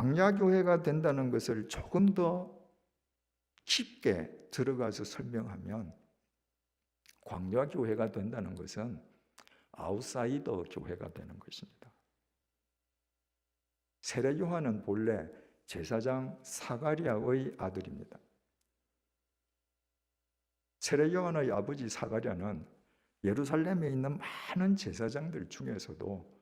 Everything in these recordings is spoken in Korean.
광야교회가 된다는 것을 조금 더 깊게 들어가서 설명하면, 광야교회가 된다는 것은 아웃사이더 교회가 되는 것입니다. 세례 요한은 본래 제사장 사가랴의 아들입니다. 세례 요한의 아버지 사가랴는 예루살렘에 있는 많은 제사장들 중에서도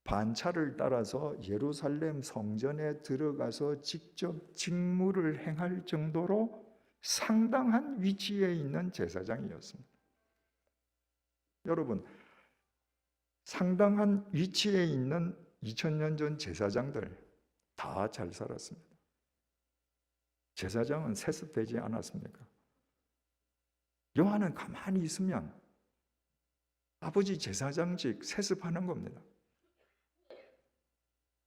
반차를 따라서 예루살렘 성전에 들어가서 직접 직무를 행할 정도로 상당한 위치에 있는 제사장이었습니다. 여러분, 상당한 위치에 있는 2000년 전 제사장들 다 잘 살았습니다. 제사장은 세습되지 않았습니까? 요한은 가만히 있으면 아버지 제사장직 세습하는 겁니다.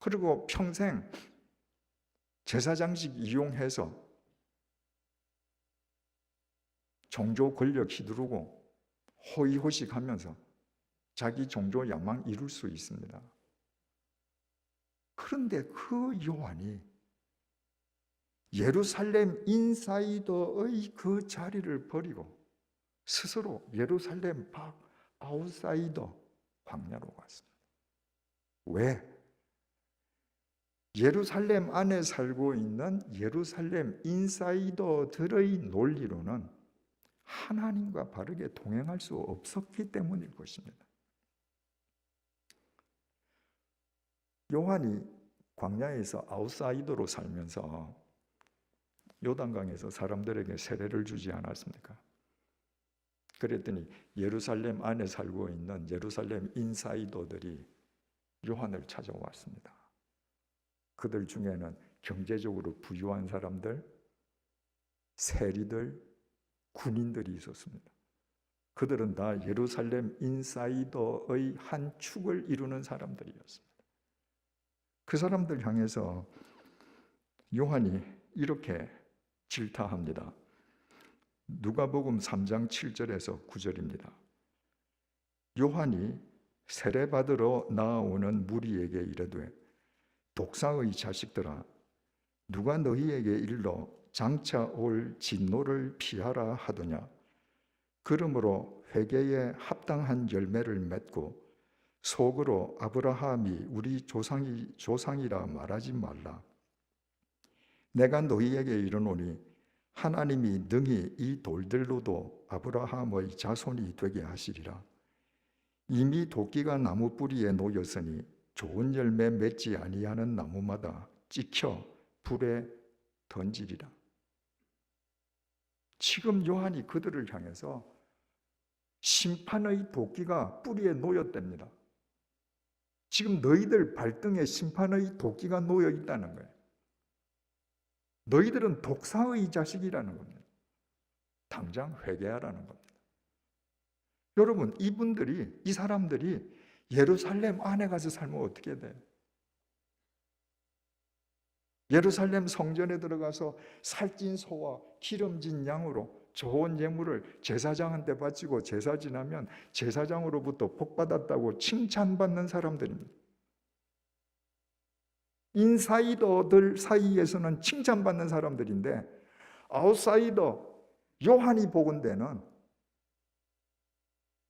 그리고 평생 제사장직 이용해서 종교 권력 휘두르고 호의호식하면서 자기 종교 야망 이룰 수 있습니다. 그런데 그 요한이 예루살렘 인사이더의 그 자리를 버리고 스스로 예루살렘 밖 아웃사이더 광야로 갔습니다. 왜? 예루살렘 안에 살고 있는 예루살렘 인사이더들의 논리로는 하나님과 바르게 동행할 수 없었기 때문일 것입니다. 요한이 광야에서 아웃사이더로 살면서 요단강에서 사람들에게 세례를 주지 않았습니까? 그랬더니 예루살렘 안에 살고 있는 예루살렘 인사이더들이 요한을 찾아왔습니다. 그들 중에는 경제적으로 부유한 사람들, 세리들, 군인들이 있었습니다. 그들은 다 예루살렘 인사이더의 한 축을 이루는 사람들이었습니다. 그 사람들 향해서 요한이 이렇게 질타합니다. 누가복음 3장 7절에서 9절입니다. 요한이 세례받으러 나아오는 무리에게 이르되 독사의 자식들아, 누가 너희에게 일러 장차 올 진노를 피하라 하더냐? 그러므로 회개에 합당한 열매를 맺고 속으로 아브라함이 우리 조상이라 말하지 말라. 내가 너희에게 이르노니 하나님이 능히 이 돌들로도 아브라함의 자손이 되게 하시리라. 이미 도끼가 나무 뿌리에 놓였으니 좋은 열매 맺지 아니하는 나무마다 찍혀 불에 던지리라. 지금 요한이 그들을 향해서 심판의 도끼가 뿌리에 놓였답니다. 지금 너희들 발등에 심판의 도끼가 놓여 있다는 거예요. 너희들은 독사의 자식이라는 겁니다. 당장 회개하라는 겁니다. 여러분, 이 사람들이 예루살렘 안에 가서 살면 어떻게 돼요? 예루살렘 성전에 들어가서 살찐 소와 기름진 양으로 좋은 예물을 제사장한테 바치고 제사 지나면 제사장으로부터 복받았다고 칭찬받는 사람들입니다. 인사이더들 사이에서는 칭찬받는 사람들인데 아웃사이더 요한이 보건대는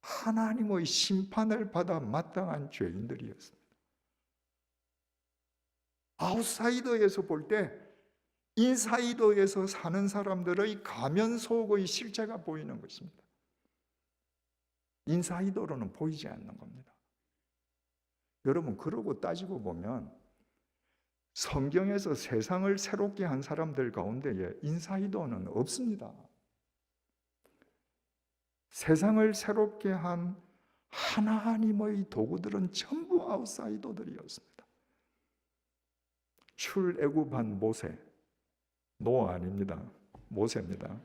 하나님의 심판을 받아 마땅한 죄인들이었습니다. 아웃사이더에서 볼 때 인사이더에서 사는 사람들의 가면 속의 실체가 보이는 것입니다. 인사이더로는 보이지 않는 겁니다. 여러분, 그러고 따지고 보면 성경에서 세상을 새롭게 한 사람들 가운데에 인사이더는 없습니다. 세상을 새롭게 한 하나님의 도구들은 전부 아웃사이더들이었습니다. 출애굽한 모세, 노아 아닙니다. 모세입니다.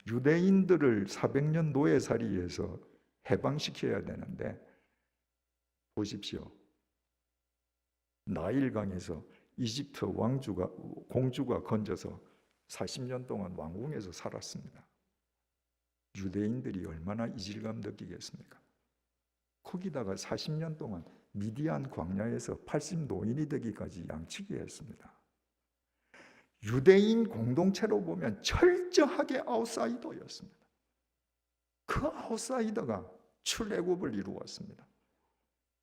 유대인들을 400년 노예살이에서 해방시켜야 되는데 보십시오. 나일강에서 이집트 공주가 건져서 40년 동안 왕궁에서 살았습니다. 유대인들이 얼마나 이질감 느끼겠습니까? 거기다가 40년 동안 미디안 광야에서 80 노인이 되기까지 양치기 했습니다. 유대인 공동체로 보면 철저하게 아웃사이더였습니다. 그 아웃사이더가 출애굽을 이루었습니다.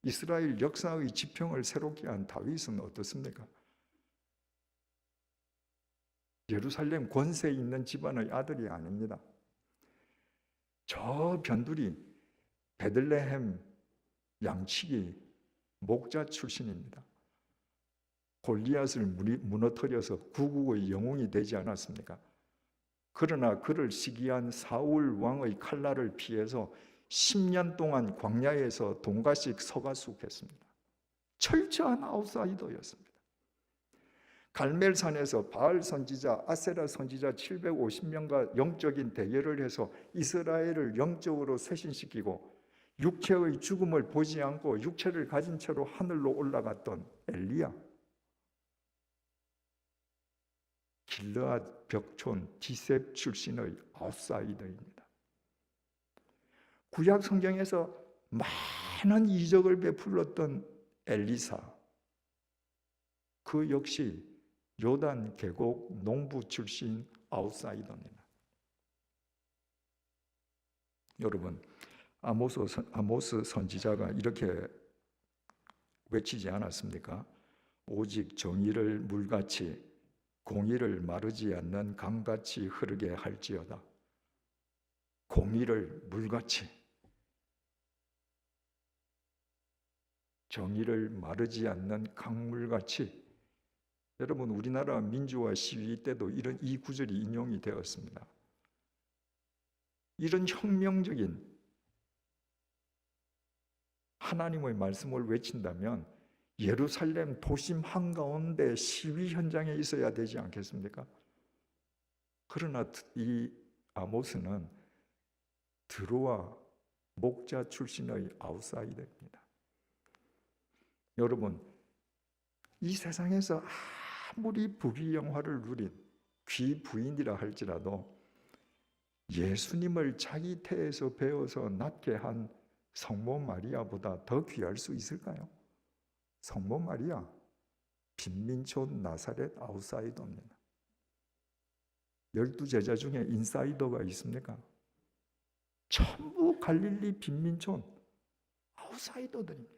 이스라엘 역사의 지평을 새롭게 한 다윗은 어떻습니까? 예루살렘 권세 있는 집안의 아들이 아닙니다. 저 변두리 베들레헴 양치기 목자 출신입니다. 골리앗을 무너뜨려서 구국의 영웅이 되지 않았습니까? 그러나 그를 시기한 사울 왕의 칼날을 피해서 10년 동안 광야에서 동가씩 서가숙했습니다. 철저한 아웃사이더였습니다. 갈멜산에서 바알 선지자, 아세라 선지자 750명과 영적인 대결을 해서 이스라엘을 영적으로 쇄신시키고 육체의 죽음을 보지 않고 육체를 가진 채로 하늘로 올라갔던 엘리야, 길르앗 벽촌 디셉 출신의 아웃사이더입니다. 구약 성경에서 많은 이적을 베풀었던 엘리사, 그 역시 요단 계곡 농부 출신 아웃사이더입니다. 여러분, 아모스 선지자가 이렇게 외치지 않았습니까? 오직 정의를 물같이 공의를 마르지 않는 강같이 흐르게 할지어다. 공의를 물같이, 정의를 마르지 않는 강물같이. 여러분, 우리나라 민주화 시위 때도 이 구절이 인용이 되었습니다. 이런 혁명적인 하나님의 말씀을 외친다면 예루살렘 도심 한가운데 시위 현장에 있어야 되지 않겠습니까? 그러나 이 아모스는 드로아 목자 출신의 아웃사이더입니다. 여러분, 이 세상에서 아무리 부귀영화를 누린 귀부인이라 할지라도 예수님을 자기 태에서 배워서 낳게 한 성모 마리아보다 더 귀할 수 있을까요? 성모 마리아, 빈민촌 나사렛 아웃사이더입니다. 12제자 중에 인사이더가 있습니까? 전부 갈릴리 빈민촌 아웃사이더들입니다.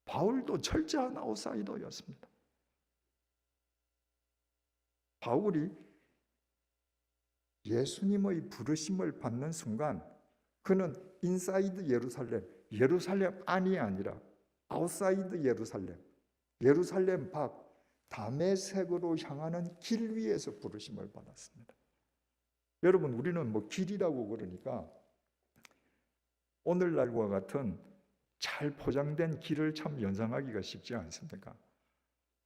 바울도 철저한 아웃사이더였습니다. 바울이 예수님의 부르심을 받는 순간 그는 인사이드 예루살렘 안이 아니라 아웃사이드 예루살렘 밖 다메섹으로 향하는 길 위에서 부르심을 받았습니다. 여러분, 우리는 뭐 길이라고 그러니까 오늘날과 같은 잘 포장된 길을 참 연상하기가 쉽지 않습니까?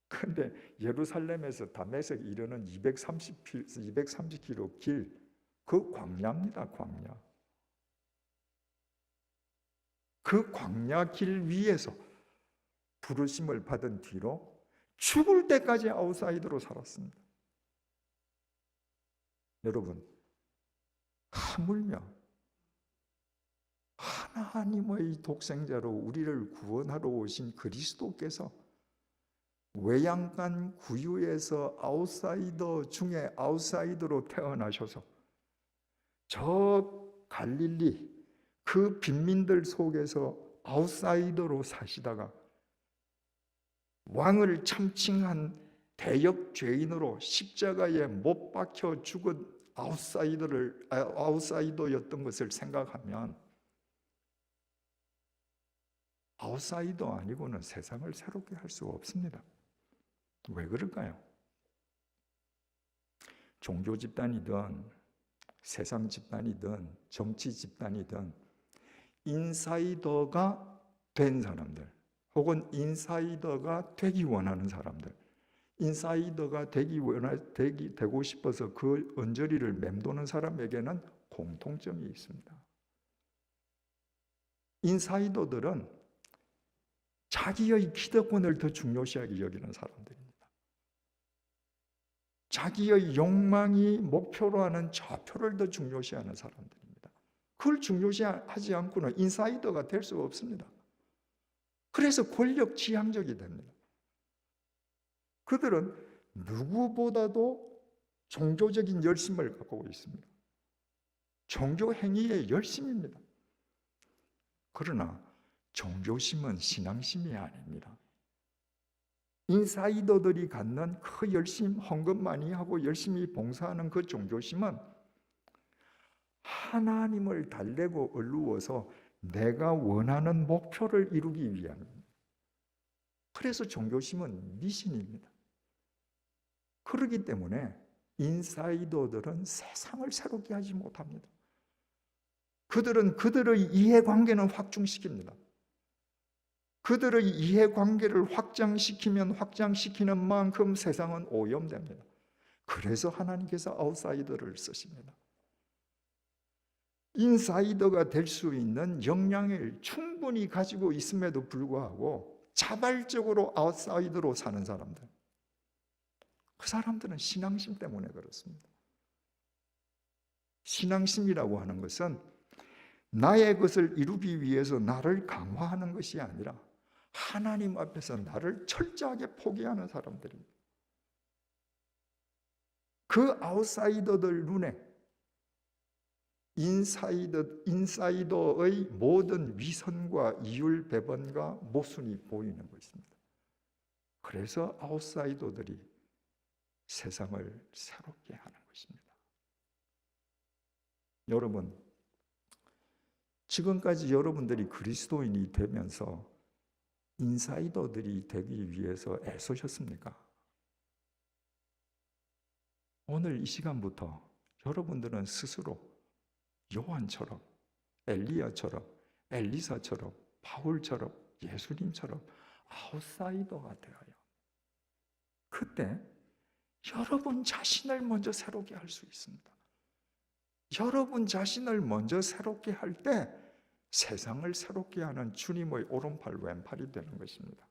그런데 예루살렘에서 다메섹 이르는 230km 길, 그 광야입니다. 광야. 그 광야 길 위에서 부르심을 받은 뒤로 죽을 때까지 아웃사이더로 살았습니다. 여러분, 하물며 하나님의 독생자로 우리를 구원하러 오신 그리스도께서 외양간 구유에서 아웃사이더 중에 아웃사이더로 태어나셔서 저 갈릴리 그 빈민들 속에서 아웃사이더로 사시다가 왕을 참칭한 대역 죄인으로 십자가에 못 박혀 죽은 아웃사이더였던 것을 생각하면 아웃사이더 아니고는 세상을 새롭게 할 수가 없습니다. 왜 그럴까요? 종교 집단이든 세상 집단이든 정치 집단이든 인사이더가 된 사람들 혹은 인사이더가 되기 원하는 사람들, 인사이더가 되고 싶어서 그 언저리를 맴도는 사람에게는 공통점이 있습니다. 인사이더들은 자기의 기득권을 더 중요시하게 여기는 사람들입니다. 자기의 욕망이 목표로 하는 좌표를 더 중요시하는 사람들입니다. 그걸 중요시하지 않고는 인사이더가 될 수가 없습니다. 그래서 권력 지향적이 됩니다. 그들은 누구보다도 종교적인 열심을 갖고 있습니다. 종교 행위의 열심입니다. 그러나 종교심은 신앙심이 아닙니다. 인사이더들이 갖는 그 열심, 헌금 많이 하고 열심히 봉사하는 그 종교심은 하나님을 달래고 얼루어서 내가 원하는 목표를 이루기 위함입니다. 그래서 종교심은 미신입니다. 그렇기 때문에 인사이더들은 세상을 새롭게 하지 못합니다. 그들은 그들의 이해관계는 확충시킵니다. 그들의 이해관계를 확장시키면 확장시키는 만큼 세상은 오염됩니다. 그래서 하나님께서 아웃사이더를 쓰십니다. 인사이더가 될 수 있는 역량을 충분히 가지고 있음에도 불구하고 자발적으로 아웃사이더로 사는 사람들, 그 사람들은 신앙심 때문에 그렇습니다. 신앙심이라고 하는 것은 나의 것을 이루기 위해서 나를 강화하는 것이 아니라 하나님 앞에서 나를 철저하게 포기하는 사람들입니다. 그 아웃사이더들 눈에 인사이더의 모든 위선과 이율배반과 모순이 보이는 것입니다. 그래서 아웃사이더들이 세상을 새롭게 하는 것입니다. 여러분, 지금까지 여러분들이 그리스도인이 되면서 인사이더들이 되기 위해서 애쓰셨습니까? 오늘 이 시간부터 여러분들은 스스로 요한처럼, 엘리야처럼, 엘리사처럼, 바울처럼, 예수님처럼 아웃사이더가 되어요. 그때 여러분 자신을 먼저 새롭게 할 수 있습니다. 여러분 자신을 먼저 새롭게 할 때 세상을 새롭게 하는 주님의 오른팔 왼팔이 되는 것입니다.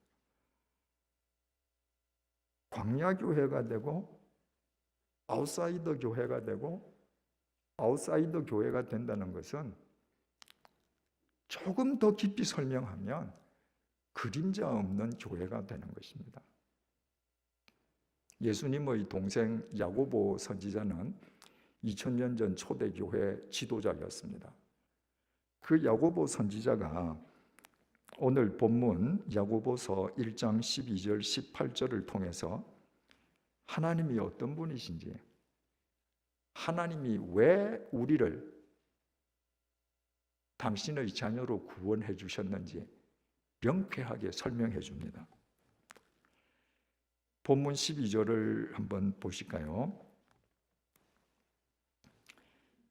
광야교회가 되고 아웃사이더 교회가 되고 아웃사이더 교회가 된다는 것은 조금 더 깊이 설명하면 그림자 없는 교회가 되는 것입니다. 예수님의 동생 야고보 선지자는 2000년 전 초대교회 지도자였습니다. 그 야고보 선지자가 오늘 본문 야고보서 1장 12절 18절을 통해서 하나님이 어떤 분이신지, 하나님이 왜 우리를 당신의 자녀로 구원해 주셨는지 명쾌하게 설명해 줍니다. 본문 12절을 한번 보실까요?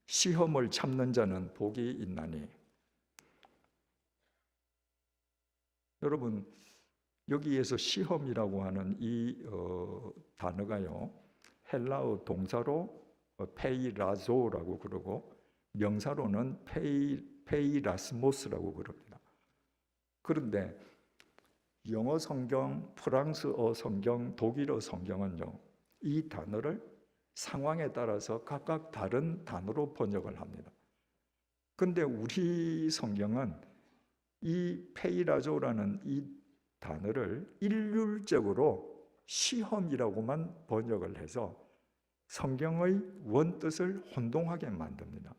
시험을 참는 자는 복이 있나니. 여러분, 여기에서 시험이라고 하는 이 단어가요, 헬라어 동사로 페이라조라고 그러고 명사로는 페이라스모스라고 그럽니다. 그런데 영어 성경, 프랑스어 성경, 독일어 성경은요, 이 단어를 상황에 따라서 각각 다른 단어로 번역을 합니다. 그런데 우리 성경은 이 페이라조라는 이 단어를 일률적으로 시험이라고만 번역을 해서 성경의 원뜻을 혼동하게 만듭니다.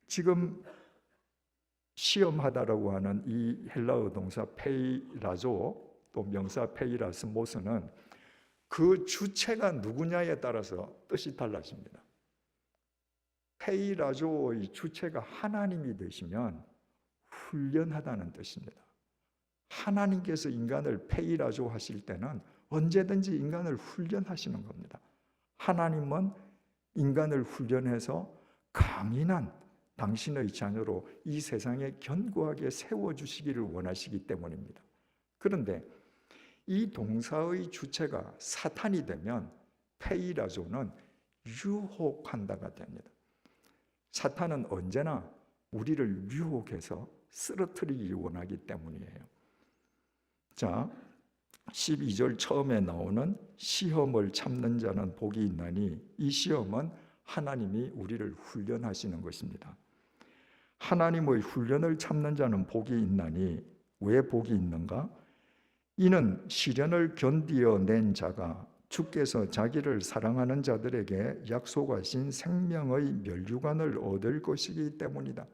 지금 시험하다라고 하는 이 헬라어 동사 페이라조, 또 명사 페이라스모스는 그 주체가 누구냐에 따라서 뜻이 달라집니다. 페이라조의 주체가 하나님이 되시면 훈련하다는 뜻입니다. 하나님께서 인간을 페이라조 하실 때는 언제든지 인간을 훈련하시는 겁니다. 하나님은 인간을 훈련해서 강인한 당신의 자녀로 이 세상에 견고하게 세워주시기를 원하시기 때문입니다. 그런데 이 동사의 주체가 사탄이 되면 페이라조는 유혹한다가 됩니다. 사탄은 언제나 우리를 유혹해서 쓰러뜨리기 원하기 때문이에요. 자, 12절 처음에 나오는 시험을 참는 자는 복이 있나니, 이 시험은 하나님이 우리를 훈련하시는 것입니다. 하나님의 훈련을 참는 자는 복이 있나니 왜 복이 있는가? 이는 시련을 견디어낸 자가 주께서 자기를 사랑하는 자들에게 약속하신 생명의 면류관을 얻을 것이기 때문이다.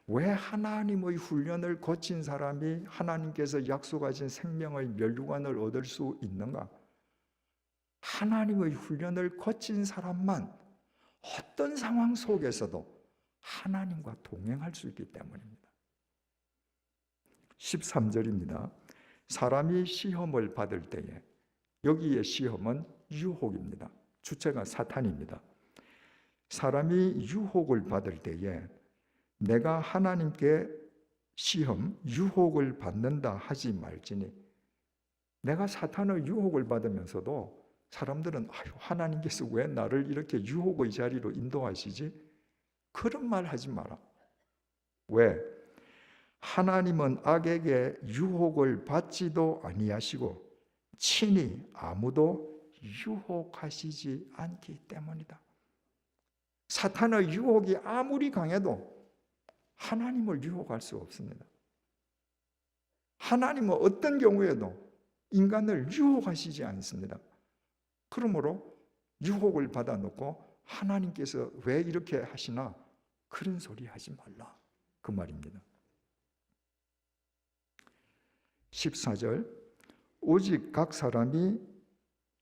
왜 하나님의 훈련을 거친 사람이 하나님께서 약속하신 생명의 면류관을 얻을 수 있는가? 하나님의 훈련을 거친 사람만 어떤 상황 속에서도 하나님과 동행할 수 있기 때문입니다. 13절입니다. 사람이 시험을 받을 때에, 여기에 시험은 유혹입니다. 주체가 사탄입니다. 사람이 유혹을 받을 때에 내가 하나님께 시험, 유혹을 받는다 하지 말지니, 내가 사탄의 유혹을 받으면서도 사람들은 하나님께서 왜 나를 이렇게 유혹의 자리로 인도하시지? 그런 말 하지 마라. 왜? 하나님은 악에게 유혹을 받지도 아니하시고 친히 아무도 유혹하시지 않기 때문이다. 사탄의 유혹이 아무리 강해도 하나님을 유혹할 수 없습니다. 하나님은 어떤 경우에도 인간을 유혹하시지 않습니다. 그러므로 유혹을 받아놓고 하나님께서 왜 이렇게 하시나 그런 소리 하지 말라, 그 말입니다. 14절, 오직 각 사람이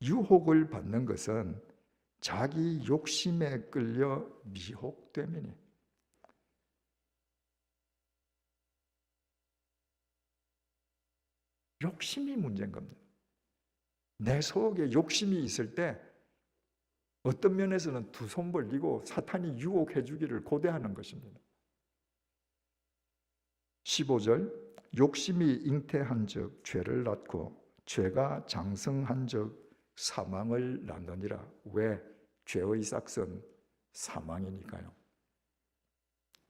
유혹을 받는 것은 자기 욕심에 끌려 미혹됨이니. 욕심이 문제인 겁니다. 내 속에 욕심이 있을 때 어떤 면에서는 두 손 벌리고 사탄이 유혹해 주기를 고대하는 것입니다. 15절, 욕심이 잉태한 즉 죄를 낳고 죄가 장성한 즉 사망을 낳느니라. 왜? 죄의 싹은 사망이니까요.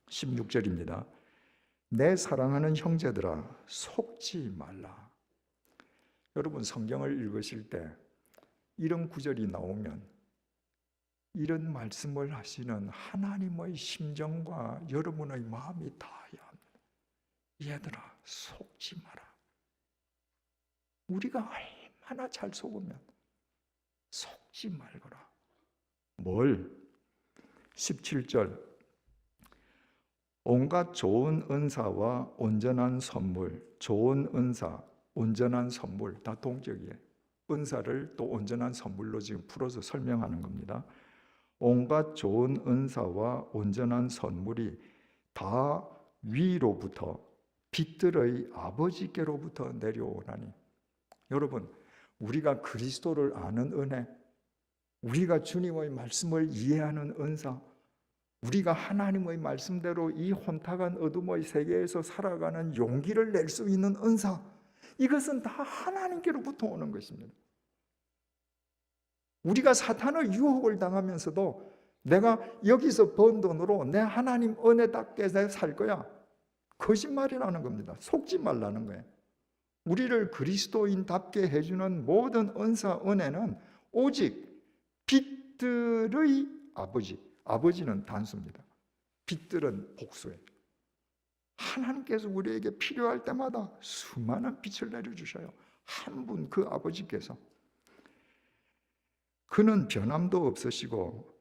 16절입니다. 내 사랑하는 형제들아 속지 말라. 여러분 성경을 읽으실 때 이런 구절이 나오면 이런 말씀을 하시는 하나님의 심정과 여러분의 마음이 닿아야 합니다. 얘들아 속지 마라. 우리가 얼마나 잘 속으면 속지 말거라. 뭘? 17절, 온갖 좋은 은사와 온전한 선물, 좋은 은사, 온전한 선물 다 동적이에요. 은사를 또 온전한 선물로 지금 풀어서 설명하는 겁니다. 온갖 좋은 은사와 온전한 선물이 다 위로부터 빛들의 아버지께로부터 내려오나니. 여러분, 우리가 그리스도를 아는 은혜, 우리가 주님의 말씀을 이해하는 은사, 우리가 하나님의 말씀대로 이 혼탁한 어둠의 세계에서 살아가는 용기를 낼 수 있는 은사, 이것은 다 하나님께로부터 오는 것입니다. 우리가 사탄의 유혹을 당하면서도 내가 여기서 번 돈으로 내 하나님 은혜답게 살 거야, 거짓말이라는 겁니다. 속지 말라는 거예요. 우리를 그리스도인답게 해주는 모든 은사, 은혜는 오직 빛들의 아버지, 아버지는 단수입니다. 빛들은 복수예요. 하나님께서 우리에게 필요할 때마다 수많은 빛을 내려주셔요. 한 분, 그 아버지께서. 그는 변함도 없으시고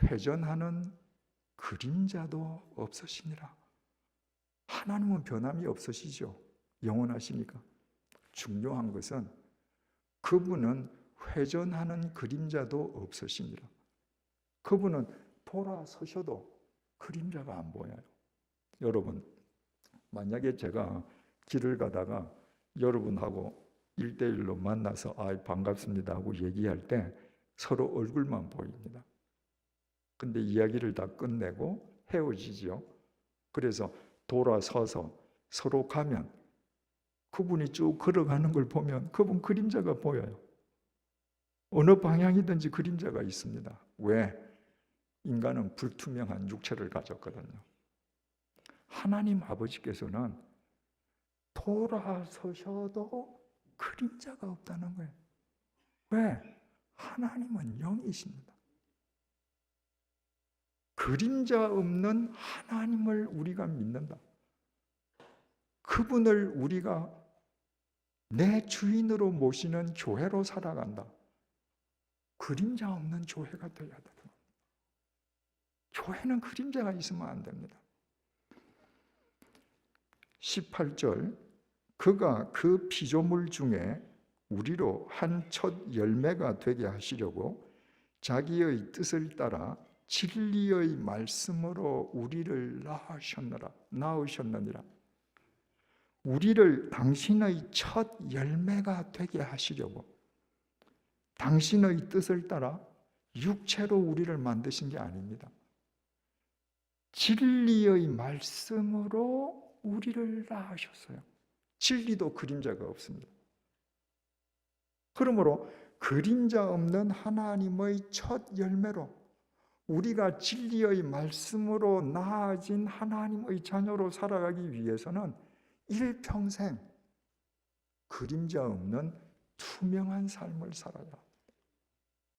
회전하는 그림자도 없으시니라. 하나님은 변함이 없으시죠. 영원하시니까. 중요한 것은 그분은 회전하는 그림자도 없으시니라. 그분은 돌아서셔도 그림자가 안 보여요. 여러분, 만약에 제가 길을 가다가 여러분하고 1대1로 만나서 반갑습니다 하고 얘기할 때 서로 얼굴만 보입니다. 근데 이야기를 다 끝내고 헤어지지요. 그래서 돌아서서 서로 가면 그분이 쭉 걸어가는 걸 보면 그분 그림자가 보여요. 어느 방향이든지 그림자가 있습니다. 왜? 인간은 불투명한 육체를 가졌거든요. 하나님 아버지께서는 돌아서셔도 그림자가 없다는 거예요. 왜? 하나님은 영이십니다. 그림자 없는 하나님을 우리가 믿는다. 그분을 우리가 내 주인으로 모시는 교회로 살아간다. 그림자 없는 교회가 되어야 된다. 교회는 그림자가 있으면 안 됩니다. 18절, 그가 그 피조물 중에 우리로 한 첫 열매가 되게 하시려고 자기의 뜻을 따라 진리의 말씀으로 우리를 낳으셨느니라. 우리를 당신의 첫 열매가 되게 하시려고, 당신의 뜻을 따라 육체로 우리를 만드신 게 아닙니다. 진리의 말씀으로 우리를 낳으셨어요. 진리도 그림자가 없습니다. 그러므로 그림자 없는 하나님의 첫 열매로 우리가 진리의 말씀으로 나아진 하나님의 자녀로 살아가기 위해서는 일평생 그림자 없는 투명한 삶을 살아야 합니다.